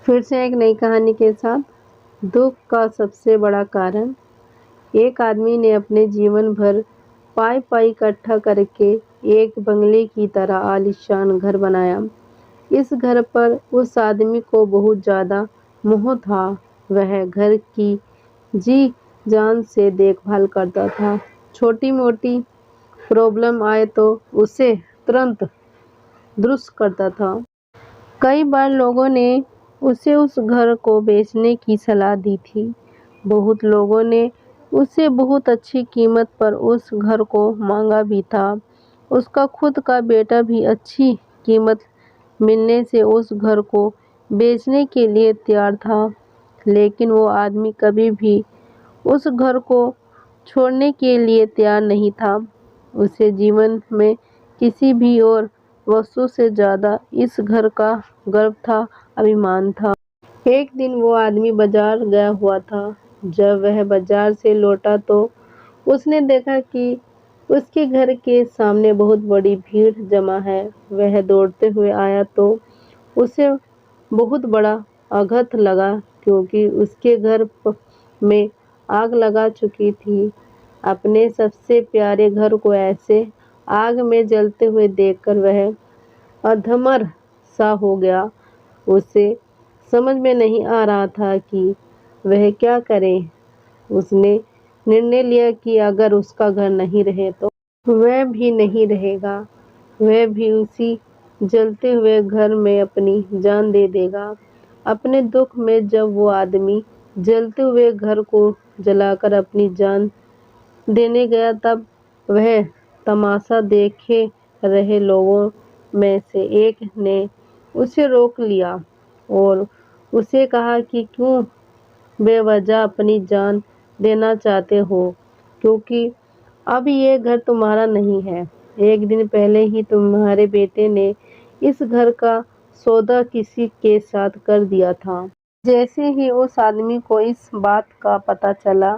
फिर से एक नई कहानी के साथ। दुख का सबसे बड़ा कारण। एक आदमी ने अपने जीवन भर पाई पाई इकट्ठा करके एक बंगले की तरह आलीशान घर बनाया। इस घर पर उस आदमी को बहुत ज़्यादा मोह था। वह घर की जी जान से देखभाल करता था। छोटी मोटी प्रॉब्लम आए तो उसे तुरंत दुरुस्त करता था। कई बार लोगों ने उसे उस घर को बेचने की सलाह दी थी। बहुत लोगों ने उसे बहुत अच्छी कीमत पर उस घर को मांगा भी था। उसका खुद का बेटा भी अच्छी कीमत मिलने से उस घर को बेचने के लिए तैयार था। लेकिन वो आदमी कभी भी उस घर को छोड़ने के लिए तैयार नहीं था। उसे जीवन में किसी भी और वस्तु से ज़्यादा इस घर का गर्व था, अभिमान था। एक दिन वो आदमी बाजार गया हुआ था। जब वह बाजार से लौटा तो उसने देखा कि उसके घर के सामने बहुत बड़ी भीड़ जमा है। वह दौड़ते हुए आया तो उसे बहुत बड़ा आघात लगा, क्योंकि उसके घर में आग लगा चुकी थी। अपने सबसे प्यारे घर को ऐसे आग में जलते हुए देखकर वह अधमर सा हो गया। उसे समझ में नहीं आ रहा था कि वह क्या करे। उसने निर्णय लिया कि अगर उसका घर नहीं रहे तो वह भी नहीं रहेगा। वह भी उसी जलते हुए घर में अपनी जान दे देगा। अपने दुख में जब वो आदमी जलते हुए घर को जलाकर अपनी जान देने गया, तब वह तमाशा देखे रहे लोगों में से एक ने उसे रोक लिया और उसे कहा कि क्यों बेवजह अपनी जान देना चाहते हो, क्योंकि अब ये घर तुम्हारा नहीं है। एक दिन पहले ही तुम्हारे बेटे ने इस घर का सौदा किसी के साथ कर दिया था। जैसे ही उस आदमी को इस बात का पता चला,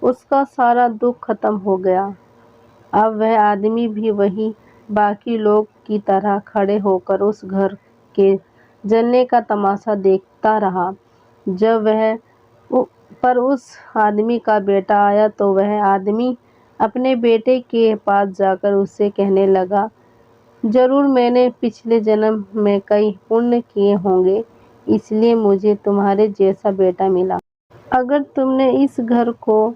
उसका सारा दुख खत्म हो गया। अब वह आदमी भी वही बाकी लोग की तरह खड़े होकर उस घर के जलने का तमाशा देखता रहा। जब पर उस आदमी का बेटा आया तो वह आदमी अपने बेटे के पास जाकर उससे कहने लगा, जरूर मैंने पिछले जन्म में कई पुण्य किए होंगे, इसलिए मुझे तुम्हारे जैसा बेटा मिला। अगर तुमने इस घर को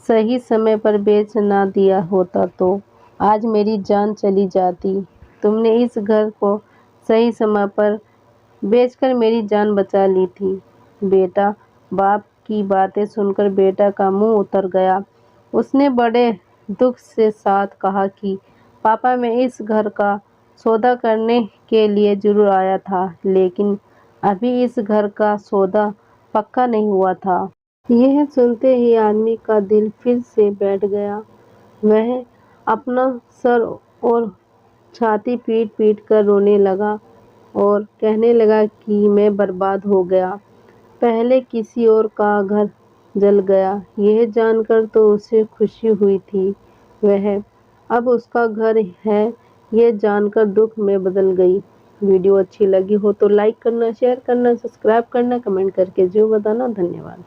सही समय पर बेच ना दिया होता तो आज मेरी जान चली जाती। तुमने इस घर को सही समय पर बेचकर मेरी जान बचा ली थी। बेटा बाप की बातें सुनकर बेटा का मुंह उतर गया। उसने बड़े दुख से साथ कहा कि पापा, मैं इस घर का सौदा करने के लिए जरूर आया था, लेकिन अभी इस घर का सौदा पक्का नहीं हुआ था। यह सुनते ही आदमी का दिल फिर से बैठ गया। वह अपना सर और छाती पीट पीट कर रोने लगा और कहने लगा कि मैं बर्बाद हो गया। पहले किसी और का घर जल गया, यह जानकर तो उसे खुशी हुई थी। वह अब उसका घर है, यह जानकर दुख में बदल गई। वीडियो अच्छी लगी हो तो लाइक करना, शेयर करना, सब्सक्राइब करना, कमेंट करके जो बताना। धन्यवाद।